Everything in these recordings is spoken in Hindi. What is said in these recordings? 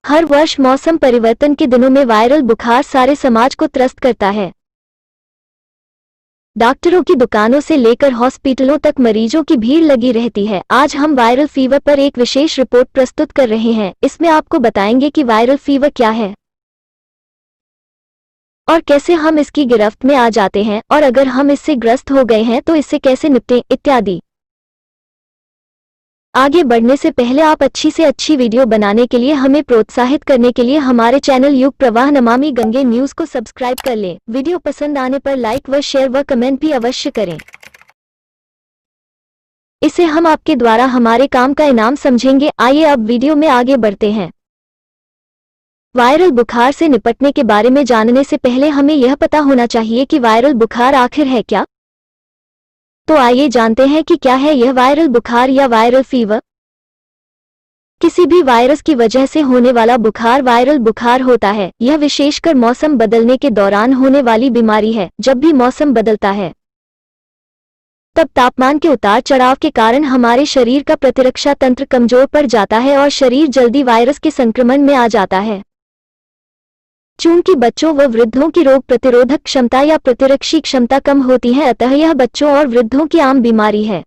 हर वर्ष मौसम परिवर्तन के दिनों में वायरल बुखार सारे समाज को त्रस्त करता है। डॉक्टरों की दुकानों से लेकर हॉस्पिटलों तक मरीजों की भीड़ लगी रहती है। आज हम वायरल फीवर पर एक विशेष रिपोर्ट प्रस्तुत कर रहे हैं। इसमें आपको बताएंगे कि वायरल फीवर क्या है और कैसे हम इसकी गिरफ्त में आ जाते हैं, और अगर हम इससे ग्रस्त हो गए हैं तो इससे कैसे निपटें इत्यादि। आगे बढ़ने से पहले आप अच्छी से अच्छी वीडियो बनाने के लिए हमें प्रोत्साहित करने के लिए हमारे चैनल युग प्रवाह नमामि गंगे न्यूज को सब्सक्राइब कर लें। वीडियो पसंद आने पर लाइक व शेयर व कमेंट भी अवश्य करें। इसे हम आपके द्वारा हमारे काम का इनाम समझेंगे। आइए अब वीडियो में आगे बढ़ते हैं। वायरल बुखार से निपटने के बारे में जानने से पहले हमें यह पता होना चाहिए कि वायरल बुखार आखिर है क्या। तो आइए जानते हैं कि क्या है यह वायरल बुखार या वायरल फीवर। किसी भी वायरस की वजह से होने वाला बुखार वायरल बुखार होता है। यह विशेषकर मौसम बदलने के दौरान होने वाली बीमारी है। जब भी मौसम बदलता है तब तापमान के उतार चढ़ाव के कारण हमारे शरीर का प्रतिरक्षा तंत्र कमजोर पड़ जाता है और शरीर जल्दी वायरस के संक्रमण में आ जाता है। चूंकि बच्चों व वृद्धों की रोग प्रतिरोधक क्षमता या प्रतिरक्षी क्षमता कम होती है, अतः यह बच्चों और वृद्धों की आम बीमारी है।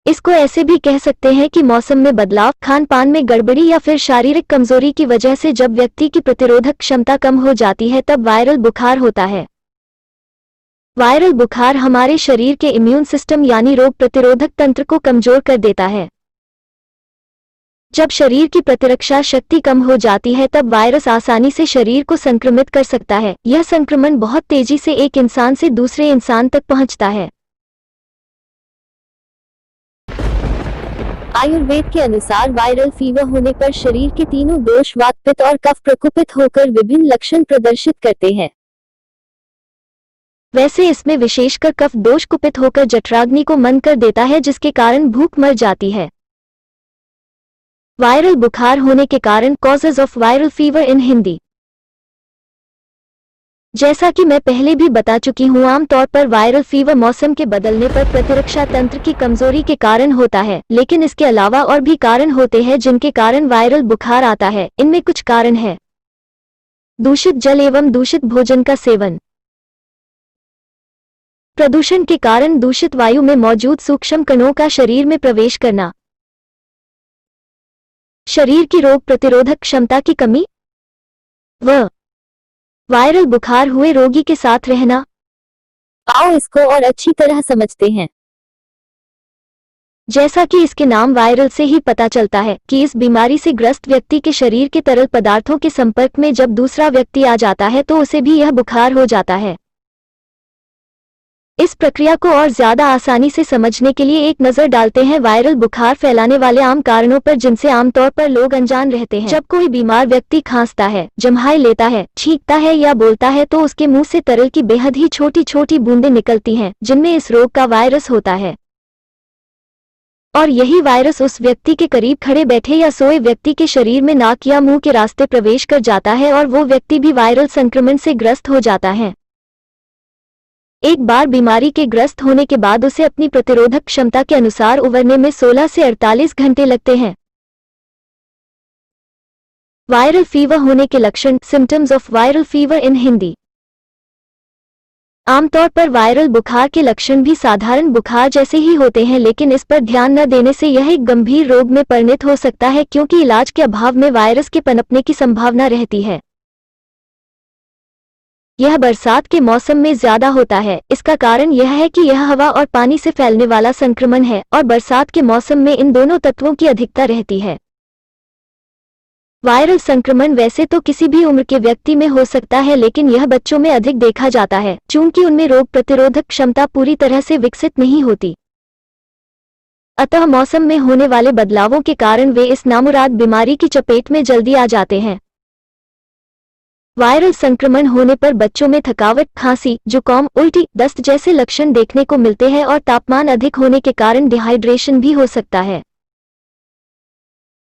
इसको ऐसे भी कह सकते हैं कि मौसम में बदलाव, खान पान में गड़बड़ी या फिर शारीरिक कमजोरी की वजह से जब व्यक्ति की प्रतिरोधक क्षमता कम हो जाती है तब वायरल बुखार होता है। वायरल बुखार हमारे शरीर के इम्यून सिस्टम यानी रोग प्रतिरोधक तंत्र को कमजोर कर देता है। जब शरीर की प्रतिरक्षा शक्ति कम हो जाती है तब वायरस आसानी से शरीर को संक्रमित कर सकता है। यह संक्रमण बहुत तेजी से एक इंसान से दूसरे इंसान तक पहुंचता है। आयुर्वेद के अनुसार वायरल फीवर होने पर शरीर के तीनों दोष वात, पित्त और कफ प्रकोपित होकर विभिन्न लक्षण प्रदर्शित करते हैं। वैसे इसमें विशेषकर कफ दोष कुपित होकर जठराग्नि को मंद कर देता है, जिसके कारण भूख मर जाती है। वायरल बुखार होने के कारण causes of viral fever in Hindi. जैसा कि मैं पहले भी बता चुकी हूँ, आमतौर पर वायरल फीवर मौसम के बदलने पर प्रतिरक्षा तंत्र की कमजोरी के कारण होता है, लेकिन इसके अलावा और भी कारण होते हैं जिनके कारण वायरल बुखार आता है। इनमें कुछ कारण है: दूषित जल एवं दूषित भोजन का सेवन, प्रदूषण के कारण दूषित वायु में मौजूद सूक्ष्म कणों का शरीर में प्रवेश करना, शरीर की रोग प्रतिरोधक क्षमता की कमी व वायरल बुखार हुए रोगी के साथ रहना। आओ इसको और अच्छी तरह समझते हैं। जैसा कि इसके नाम वायरल से ही पता चलता है कि इस बीमारी से ग्रस्त व्यक्ति के शरीर के तरल पदार्थों के संपर्क में जब दूसरा व्यक्ति आ जाता है तो उसे भी यह बुखार हो जाता है। इस प्रक्रिया को और ज्यादा आसानी से समझने के लिए एक नजर डालते हैं वायरल बुखार फैलाने वाले आम कारणों पर, जिनसे आमतौर पर लोग अनजान रहते हैं। जब कोई बीमार व्यक्ति खांसता है, जम्हाई लेता है, छींकता है या बोलता है तो उसके मुंह से तरल की बेहद ही छोटी छोटी बूंदें निकलती हैं, जिनमें इस रोग का वायरस होता है। और यही वायरस उस व्यक्ति के करीब खड़े बैठे या सोए व्यक्ति के शरीर में नाक या मुंह के रास्ते प्रवेश कर जाता है और वो व्यक्ति भी वायरल संक्रमण से ग्रस्त हो जाता है। एक बार बीमारी के ग्रस्त होने के बाद उसे अपनी प्रतिरोधक क्षमता के अनुसार उबरने में 16 से 48 घंटे लगते हैं। वायरल फीवर होने के लक्षण, symptoms of viral fever in Hindi. आमतौर पर वायरल बुखार के लक्षण भी साधारण बुखार जैसे ही होते हैं, लेकिन इस पर ध्यान न देने से यह एक गंभीर रोग में परिणत हो सकता है, क्योंकि इलाज के अभाव में वायरस के पनपने की संभावना रहती है। यह बरसात के मौसम में ज्यादा होता है। इसका कारण यह है कि यह हवा और पानी से फैलने वाला संक्रमण है और बरसात के मौसम में इन दोनों तत्वों की अधिकता रहती है। वायरल संक्रमण वैसे तो किसी भी उम्र के व्यक्ति में हो सकता है, लेकिन यह बच्चों में अधिक देखा जाता है, चूंकि उनमें रोग प्रतिरोधक क्षमता पूरी तरह से विकसित नहीं होती। अतः मौसम में होने वाले बदलावों के कारण वे इस नामुराद बीमारी की चपेट में जल्दी आ जाते हैं। वायरल संक्रमण होने पर बच्चों में थकावट, खांसी, जुकाम, उल्टी, दस्त जैसे लक्षण देखने को मिलते हैं और तापमान अधिक होने के कारण डिहाइड्रेशन भी हो सकता है।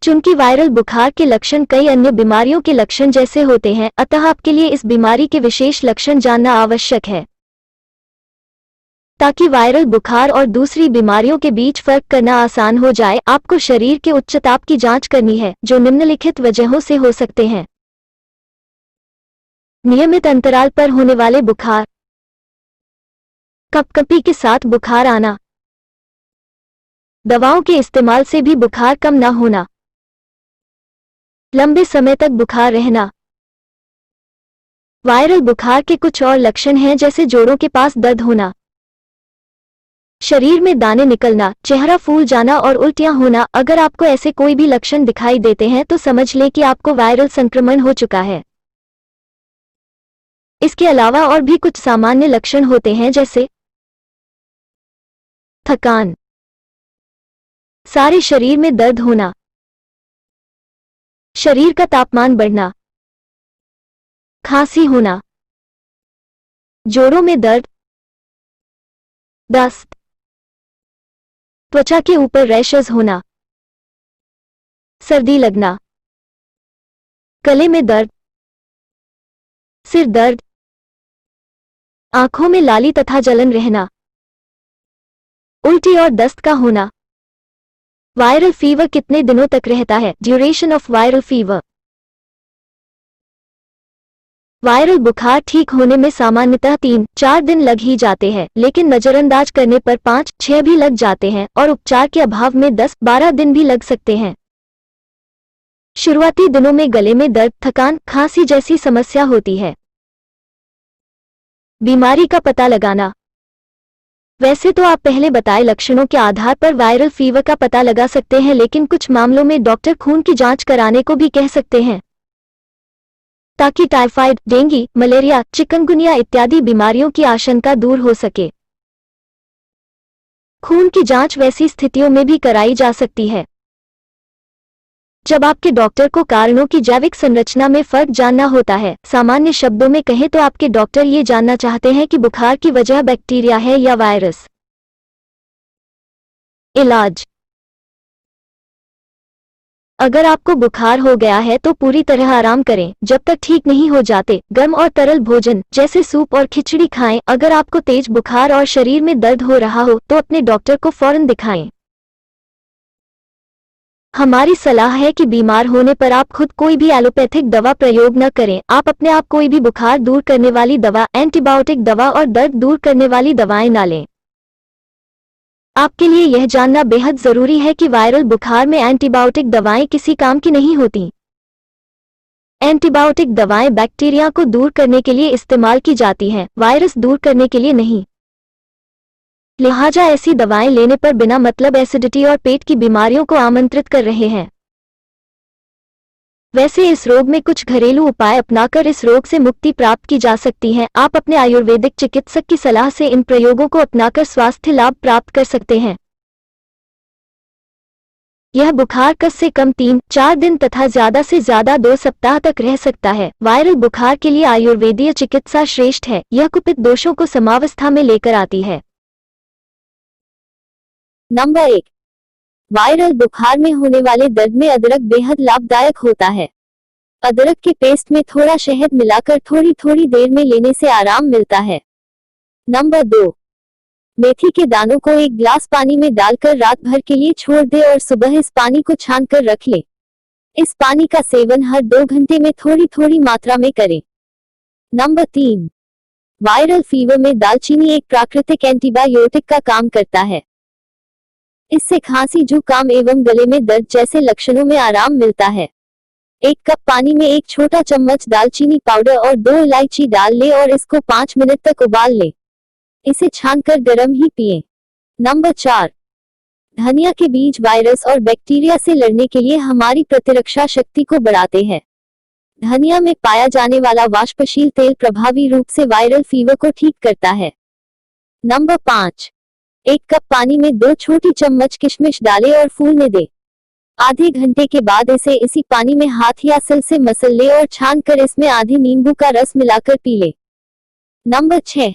चूंकि वायरल बुखार के लक्षण कई अन्य बीमारियों के लक्षण जैसे होते हैं, अतः आपके लिए इस बीमारी के विशेष लक्षण जानना आवश्यक है। ताकि वायरल बुखार और दूसरी बीमारियों के बीच फर्क करना आसान हो जाए, आपको शरीर के उच्च ताप की जांच करनी है, जो निम्नलिखित वजहों से हो सकते हैं। नियमित अंतराल पर होने वाले बुखार, कपकपी के साथ बुखार आना, दवाओं के इस्तेमाल से भी बुखार कम न होना, लंबे समय तक बुखार रहना। वायरल बुखार के कुछ और लक्षण हैं, जैसे जोड़ों के पास दर्द होना, शरीर में दाने निकलना, चेहरा फूल जाना और उल्टियां होना। अगर आपको ऐसे कोई भी लक्षण दिखाई देते हैं तो समझ लें कि आपको वायरल संक्रमण हो चुका है। इसके अलावा और भी कुछ सामान्य लक्षण होते हैं, जैसे थकान, सारे शरीर में दर्द होना, शरीर का तापमान बढ़ना, खांसी होना, जोड़ों में दर्द, दस्त, त्वचा के ऊपर रैशेज होना, सर्दी लगना, गले में दर्द, सिर दर्द, आंखों में लाली तथा जलन रहना, उल्टी और दस्त का होना। वायरल फीवर कितने दिनों तक रहता है? Duration of viral fever. Viral बुखार ठीक होने में सामान्यतः 3-4 दिन लग ही जाते हैं, लेकिन नजरअंदाज करने पर 5-6 भी लग जाते हैं और उपचार के अभाव में 10-12 दिन भी लग सकते हैं। शुरुआती दिनों में गले में दर्द, थकान, खांसी जैसी समस्या होती है। बीमारी का पता लगाना। वैसे तो आप पहले बताए लक्षणों के आधार पर वायरल फीवर का पता लगा सकते हैं, लेकिन कुछ मामलों में डॉक्टर खून की जांच कराने को भी कह सकते हैं, ताकि टाइफाइड, डेंगू, मलेरिया, चिकनगुनिया इत्यादि बीमारियों की आशंका दूर हो सके। खून की जांच वैसी स्थितियों में भी कराई जा सकती है जब आपके डॉक्टर को कारणों की जैविक संरचना में फर्क जानना होता है। सामान्य शब्दों में कहें तो आपके डॉक्टर ये जानना चाहते हैं कि बुखार की वजह बैक्टीरिया है या वायरस। इलाज। अगर आपको बुखार हो गया है तो पूरी तरह आराम करें जब तक ठीक नहीं हो जाते। गर्म और तरल भोजन जैसे सूप और खिचड़ी खाएं। अगर आपको तेज बुखार और शरीर में दर्द हो रहा हो तो अपने डॉक्टर को फौरन दिखाएं। हमारी सलाह है कि बीमार होने पर आप खुद कोई भी एलोपैथिक दवा प्रयोग न करें। आप अपने आप कोई भी बुखार दूर करने वाली दवा, एंटीबायोटिक दवा और दर्द दूर करने वाली दवाएं न लें। आपके लिए यह जानना बेहद जरूरी है कि वायरल बुखार में एंटीबायोटिक दवाएं किसी काम की नहीं होती। एंटीबायोटिक दवाएं बैक्टीरिया को दूर करने के लिए इस्तेमाल की जाती हैं, वायरस दूर करने के लिए नहीं। लिहाजा ऐसी दवाएं लेने पर बिना मतलब एसिडिटी और पेट की बीमारियों को आमंत्रित कर रहे हैं। वैसे इस रोग में कुछ घरेलू उपाय अपनाकर इस रोग से मुक्ति प्राप्त की जा सकती है। आप अपने आयुर्वेदिक चिकित्सक की सलाह से इन प्रयोगों को अपनाकर स्वास्थ्य लाभ प्राप्त कर सकते हैं। यह बुखार कम से कम 3-4 दिन तथा ज्यादा से ज्यादा 2 सप्ताह तक रह सकता है। वायरल बुखार के लिए आयुर्वेदीय चिकित्सा श्रेष्ठ है। यह कुपित दोषों को समावस्था में लेकर आती है। नंबर 1, वायरल बुखार में होने वाले दर्द में अदरक बेहद लाभदायक होता है। अदरक के पेस्ट में थोड़ा शहद मिलाकर थोड़ी थोड़ी देर में लेने से आराम मिलता है। नंबर 2, मेथी के दानों को एक गिलास पानी में डालकर रात भर के लिए छोड़ दे और सुबह इस पानी को छानकर रख ले। इस पानी का सेवन हर 2 घंटे में थोड़ी थोड़ी मात्रा में करें। नंबर 3, वायरल फीवर में दालचीनी एक प्राकृतिक एंटीबायोटिक का काम करता है। इससे खांसी, जुकाम एवं गले में दर्द जैसे लक्षणों में आराम मिलता है। 1 कप पानी में 1 छोटा चम्मच दालचीनी पाउडर और 2 इलायची डाल ले और इसको 5 मिनट तक उबाल ले। इसे छानकर गर्म ही पिएं। नंबर 4, धनिया के बीज वायरस और बैक्टीरिया से लड़ने के लिए हमारी प्रतिरक्षा शक्ति को बढ़ाते हैं। धनिया में पाया जाने वाला वाष्पशील तेल प्रभावी रूप से वायरल फीवर को ठीक करता है। नंबर 5, 1 कप पानी में 2 छोटी चम्मच किशमिश डालें और फूलने दे। आधे घंटे के बाद इसे इसी पानी में हाथ या सिल से मसल ले और छानकर इसमें आधी नींबू का रस मिलाकर पी ले। नंबर 6,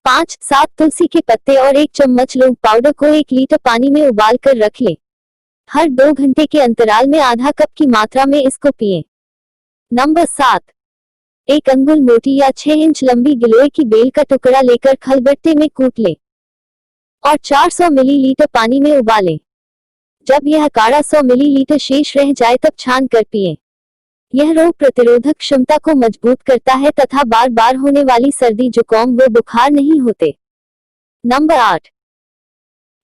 5-7 तुलसी के पत्ते और 1 चम्मच लौंग पाउडर को 1 लीटर पानी में उबाल कर रख ले। हर 2 घंटे के अंतराल में आधा कप की मात्रा में इसको पिएं। नंबर 7, 1 अंगुल मोटी या 6 इंच लंबी गिलोय की बेल का टुकड़ा लेकर खलबट्टे में कूट ले। और 400 मिलीलीटर पानी में उबालें। जब यह काढ़ा 100 मिलीलीटर शेष रह जाए तब छान कर पिएं। यह रोग प्रतिरोधक क्षमता को मजबूत करता है तथा बार बार होने वाली सर्दी, जुकाम व बुखार नहीं होते। नंबर 8,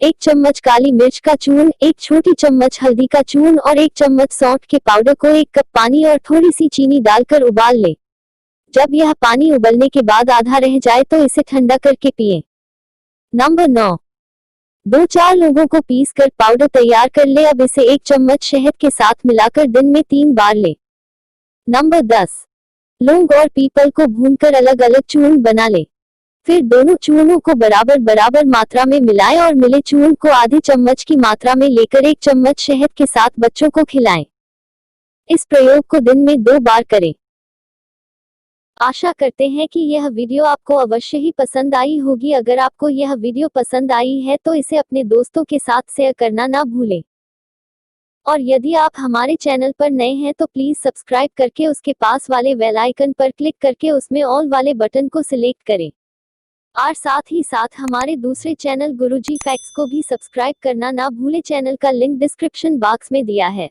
1 चम्मच काली मिर्च का चूर्ण, 1 छोटी चम्मच हल्दी का चूर्ण और 1 चम्मच सौंठ के पाउडर को 1 कप पानी और थोड़ी सी चीनी डालकर उबाल लें। जब यह पानी उबलने के बाद आधा रह जाए तो इसे ठंडा करके पिएं। नंबर 9, 2-4 लोगों को पीस कर पाउडर तैयार कर ले। अब इसे 1 चम्मच शहद के साथ मिलाकर दिन में 3 बार ले। नंबर 10, लौंग और पीपल को भूनकर अलग अलग चूर्ण बना ले। फिर दोनों चूर्णों को बराबर बराबर मात्रा में मिलाएं और मिले चूर्ण को आधी चम्मच की मात्रा में लेकर 1 चम्मच शहद के साथ बच्चों को खिलाएं। इस प्रयोग को दिन में 2 बार करें। आशा करते हैं कि यह वीडियो आपको अवश्य ही पसंद आई होगी। अगर आपको यह वीडियो पसंद आई है तो इसे अपने दोस्तों के साथ शेयर करना ना भूलें। और यदि आप हमारे चैनल पर नए हैं तो प्लीज सब्सक्राइब करके उसके पास वाले बेल आइकन पर क्लिक करके उसमें ऑल वाले बटन को सिलेक्ट करें। और साथ ही साथ हमारे दूसरे चैनल गुरुजी फैक्ट्स को भी सब्सक्राइब करना ना भूलें। चैनल का लिंक डिस्क्रिप्शन बॉक्स में दिया है।